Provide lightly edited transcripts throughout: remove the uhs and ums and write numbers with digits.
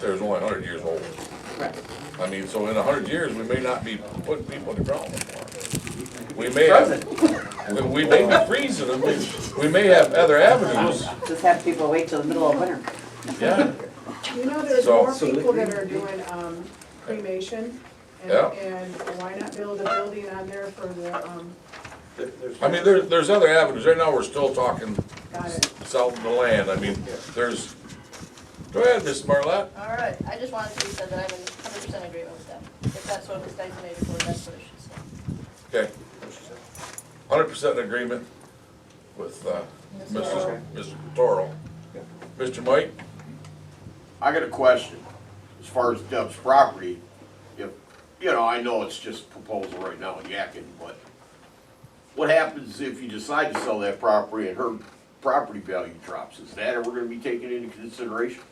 There's only 100 years old. Right. I mean, so in 100 years, we may not be putting people in the ground anymore. We may have, we may be freezing them, we may have other avenues, Just have people wait till the middle of winter. yeah. You know, there's So- more people that are doing cremation, Yeah. and why not build a building on there for the, I mean, there's other avenues. Right now, we're still talking got it. selling the land. I mean, there's, go ahead, Miss Marlette. All right, I just wanted to be said that I'm in 100% agreement with that. If that's what it's designated for, that's what it should say. Okay. 100% in agreement with Mr. Toro. Mr. Mike? I got a question. As far as Deb's property, if, you know, I know it's just proposal right now in Yakin, but what happens if you decide to sell that property and her property value drops? Is that ever gonna be taken into consideration?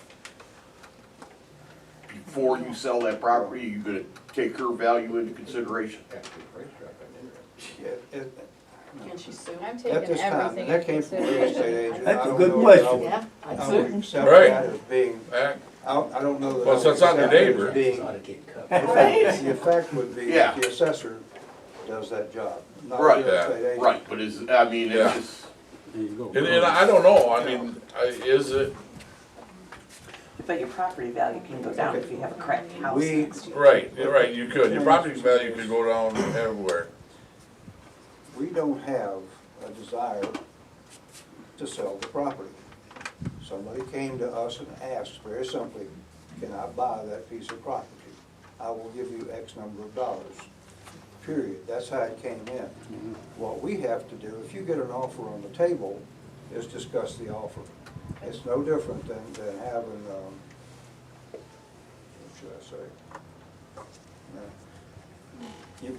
Before you sell that property, are you gonna take her value into consideration? Can she sue? I'm At taking this time, everything and that into came from a real estate consideration. agent. That's I a don't good know that question. Yeah, I I'd would sue. accept Right. that as being, Back? I don't know that. Well, I so would it's not the accept it as neighbor. being- The effect would be Yeah. that the assessor does that job, not Right, the real estate agent. Right, but is, I mean, Yeah. it's just, There you go. And I don't know. I mean, is it, But your property value can go down if you have a cracked house We- next to you. right, you're right, you could. Your property value could go down everywhere. We don't have a desire to sell the property. Somebody came to us and asked very simply, can I buy that piece of property? I will give you X number of dollars, period. That's how it came in. What we have to do, if you get an offer on the table, is discuss the offer. It's no different than having, what should I say?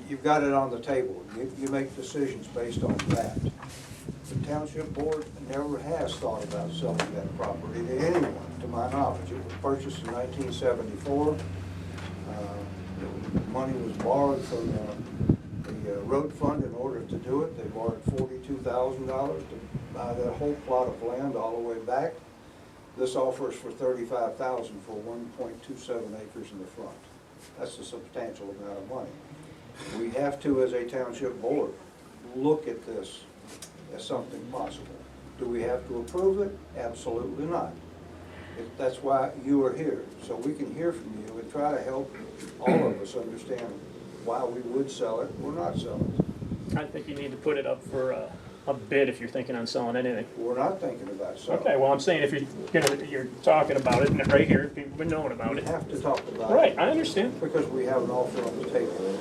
You've got it on the table. You make decisions based on that. The township board never has thought about selling that property to anyone, to my knowledge. It was purchased in 1974. The money was borrowed from the road fund in order to do it. They borrowed $42,000 to buy that whole plot of land all the way back. This offers for $35,000 for 1.27 acres in the front. That's a substantial amount of money. We have to, as a township board, look at this as something possible. Do we have to approve it? Absolutely not. That's why you are here, so we can hear from you and try to help all of us understand why we would sell it or not sell it. I think you need to put it up for a bid if you're thinking on selling anything. We're not thinking about selling. Okay, well, I'm saying if you're talking about it, and right here, people have been knowing about We it. have to talk about it. Right, I understand. Because we have an offer on the table.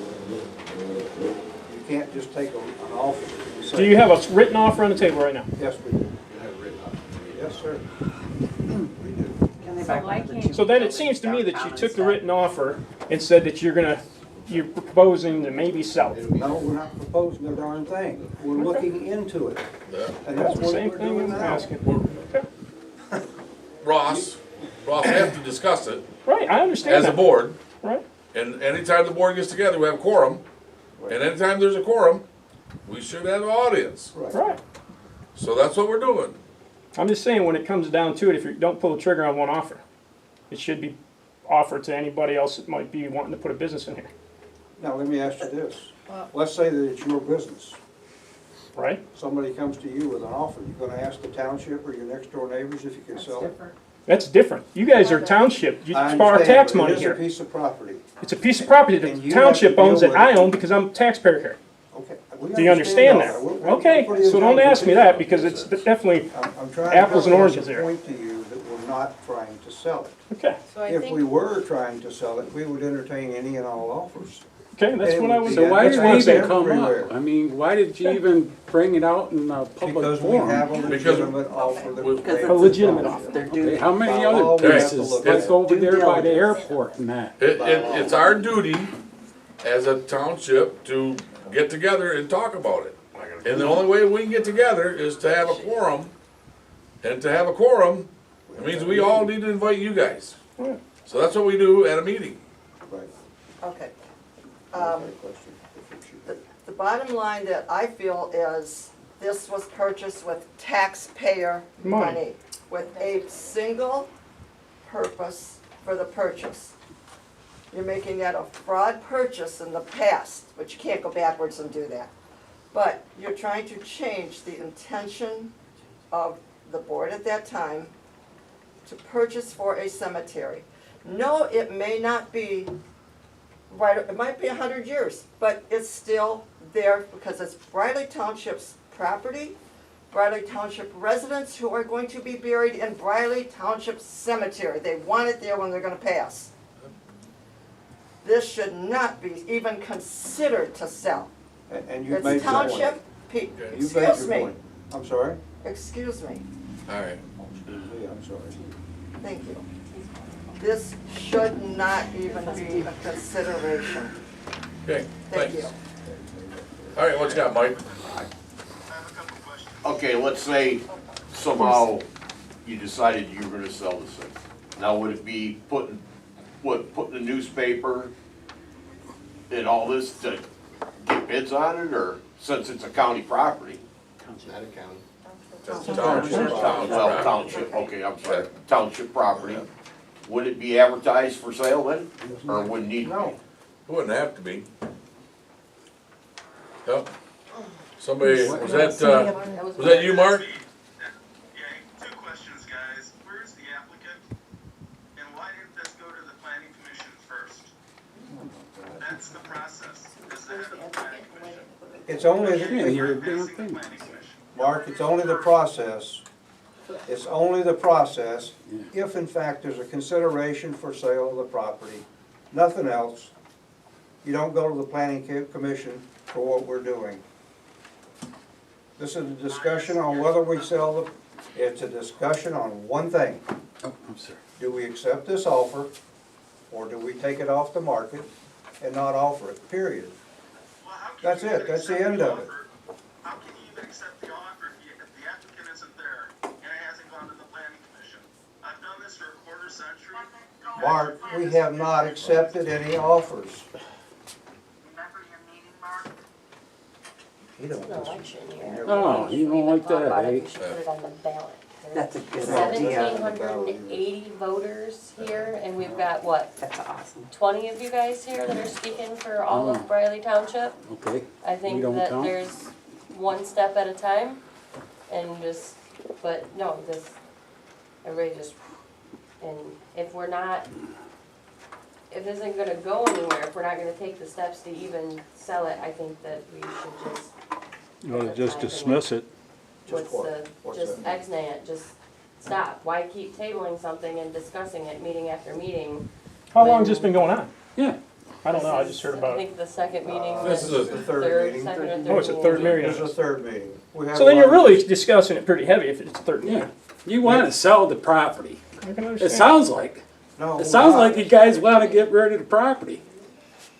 You can't just take an offer and say. Do you have a written offer on the table right now? Yes, we do. Yes, sir. We do. Can they So buy why one of the can't- two So then it buildings seems to me that you downtown took the instead? written offer and said that you're proposing to maybe sell it. No, we're not proposing a darn thing. We're looking into it. Yeah. And that's The what same we're thing doing I'm now. asking. Okay. Ross, we have to discuss it Right, I understand as a that. board. Right, And anytime the board gets together, we have a quorum. And anytime there's a quorum, we should have an audience. right. So that's what we're doing. I'm just saying, when it comes down to it, if you don't pull the trigger on one offer, it should be offered to anybody else that might be wanting to put a business in here, Now, let me ask you this. Let's say that it's your business. right? Somebody comes to you with an offer. You're gonna ask the township or your next door neighbors if you can That's sell it? different. That's different. You guys are township, you I borrow understand, tax but money It is a here. piece of property. It's a piece of property that And the you have township to owns deal that I with it. own because I'm a taxpayer here. Okay. we Do you understand all that? We're Okay, pretty so don't intelligent ask me people. that because it's definitely, I'm trying apples to and make oranges a here. point to you that we're not trying to sell it. okay, So I If we think, were trying to sell it, we would entertain any and all offers. okay, that's what I was, Yeah, So why that's did what I'm it saying. even come Everywhere. up? I mean, why did you even bring it out in a public Because we forum? have a Because- legitimate offer that Because was made. it's a legitimate offer. They're Okay, due. how many By other law, we have to places look that's at over due there by the diligence. airport and that? It's our duty as a township to get together and talk about it. And the only way we can get together is to have a quorum. And to have a quorum, it means we all need to invite you guys. Right. So that's what we do at a meeting. Right. Okay. Okay, question. The bottom line that I feel is this was purchased with taxpayer Money. money, with a single purpose for the purchase. You're making that a fraud purchase in the past, but you can't go backwards and do that. But you're trying to change the intention of the board at that time to purchase for a cemetery. No, it may not be, right, it might be 100 years, but it's still there because it's Briley Township's property, Briley Township residents who are going to be buried in Briley Township Cemetery. They want it there when they're gonna pass. This should not be even considered to sell. And you've made It's your point. township, You've made excuse your me, point. I'm sorry? excuse me, All right. Excuse me, I'm sorry. thank you. This should not even be a consideration. Okay, Thank thanks. you. All right, what you got, Mike? Okay, let's say somehow you decided you were gonna sell this thing. Now, would it be put in the newspaper and all this to get bids on it, or since it's a county property? Not a county. That's the township. Well, township, okay, I'm sorry, township property. Would it be advertised for sale then, or wouldn't need? No. It wouldn't have to be. Yep. Somebody, was that you, Mark? Yeah, two questions, guys. Where's the applicant? And why didn't this go to the planning commission first? That's the process, is the head of the planning commission. It's only, Yeah, you're a damn Bypassing the thing. planning commission. Mark, it's only the process. It's only the process if in fact there's a consideration for sale of the property, nothing else. You don't go to the planning commission for what we're doing. This is a discussion on whether we sell the, it's a discussion on one thing. Oh, I'm sorry. Do we accept this offer, or do we take it off the market and not offer it, period? Well, how can That's you it. even That's the accept end of it. offer? How can you even accept the offer if the applicant isn't there and it hasn't gone to the planning commission? I've done this for a quarter century. Mark, we have not accepted any offers. Remember your meeting, Mark? You don't. Election year. Oh, you don't like that, About it, eh? we should put it on the ballot. That's a good idea. 1,780 voters here, and we've got, what, That's awesome. 20 of you guys here that are speaking for all of Briley Township? Okay. I think We don't that count? there's one step at a time, and just, but no, this, everybody just, and if we're not, if this isn't gonna go anywhere, if we're not gonna take the steps to even sell it, I think that we should just. You ought to just dismiss it. What's what? the, What's just that? ex-nay it, just stop. Why keep tabling something and discussing it meeting after meeting? How long's this been going on? Yeah. I don't know, I This just is, heard I about it. think the second meeting. This is The third meeting. Second or third. Oh, it's a third meeting. meeting. This is a third meeting. We have So then a you're lot of- really discussing it pretty heavy if it's a third Yeah. meeting. You want to sell the property. I can It understand. sounds like. No, It sounds we're like not. you guys want to get rid of the property.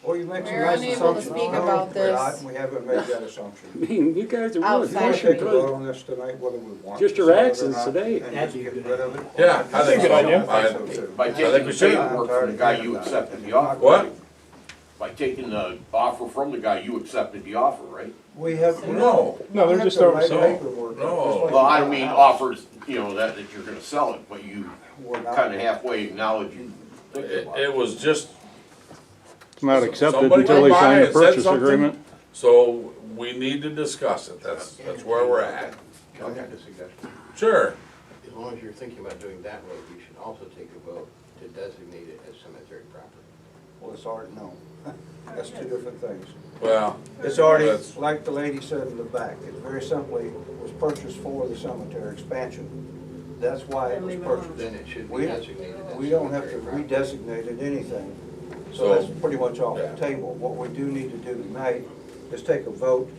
Well, you make some We're nice unable to assumptions. speak No, about we're this. not. We haven't made that I assumption. mean, you guys are really We Outside want to pushing take a vote good. on this tonight, whether we want. Just to your sell it or actions not, today. and just get rid of it. Yeah, I think Good so. idea. I think so too. By I taking think the we should. paperwork from the guy you accepted the offer. What? By taking the offer from the guy, you accepted the offer, right? We have. No. No, they're we have just to over write selling. paperwork, No. just like Well, I you don't mean do. offers, you know, that you're gonna sell it, but you We're not. kinda halfway acknowledge you think It, about it it. was just, It's not accepted Somebody until they come by sign the and said purchase something. agreement. so we need to discuss it. That's where we're at. Can I make a suggestion? Sure. As long as you're thinking about doing that road, you should also take a vote to designate it as cemetery property. Well, it's already, no. That's two different things. Well, It's already, That's- like the lady said in the back, it very simply was purchased for the cemetery expansion. That's why it was purchased. Then it should be We- designated as We don't have to cemetery property. redesignate it anything, so So- that's pretty much off the yeah. table. What we do need to do tonight is take a vote,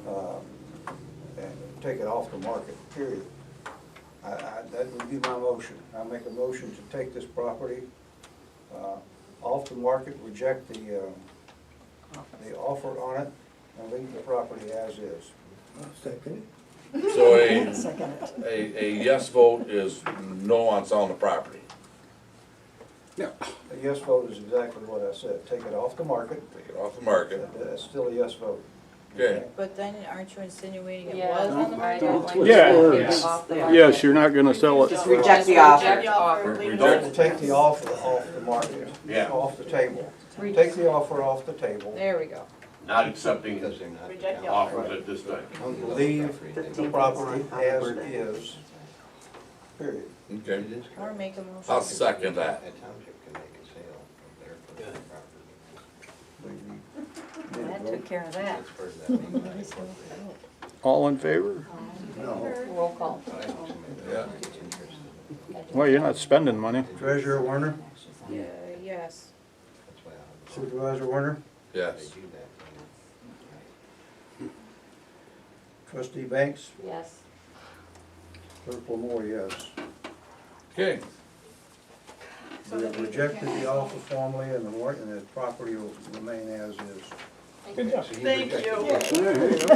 and take it off the market, period. That would be my motion. I make a motion to take this property, off the market, reject the offer on it, and leave the property as is. so a yes vote is no on selling the property. Yeah. A yes vote is exactly what I said. Take it off the market. Take it off the market. That's still a yes vote. Okay, But then aren't you insinuating it Yeah, was on the I market? don't like. Yeah. to take it off the market. Yes, you're not gonna sell it. Just reject the offer. Reject offer. Reject. Don't take the offer off the market, Yeah. off the table. Take the offer off the table. There we go. Not accepting Because they're not. Reject the offers at this time. Leave the property as is, period. okay. Or make a motion. I'll second that. A township can make a sale of their property. That took care of that. As far as that being nice. All in favor? No. Roll call. Yeah. Well, you're not spending money. Treasurer Werner, Yes. That's why I Supervisor Werner, Yes. do that. Trustee Banks, Yes. Clerk Lamore, yes. Okay, So We that have means we rejected can't the sell offer formally and the property will remain as is. Good job. Thank you.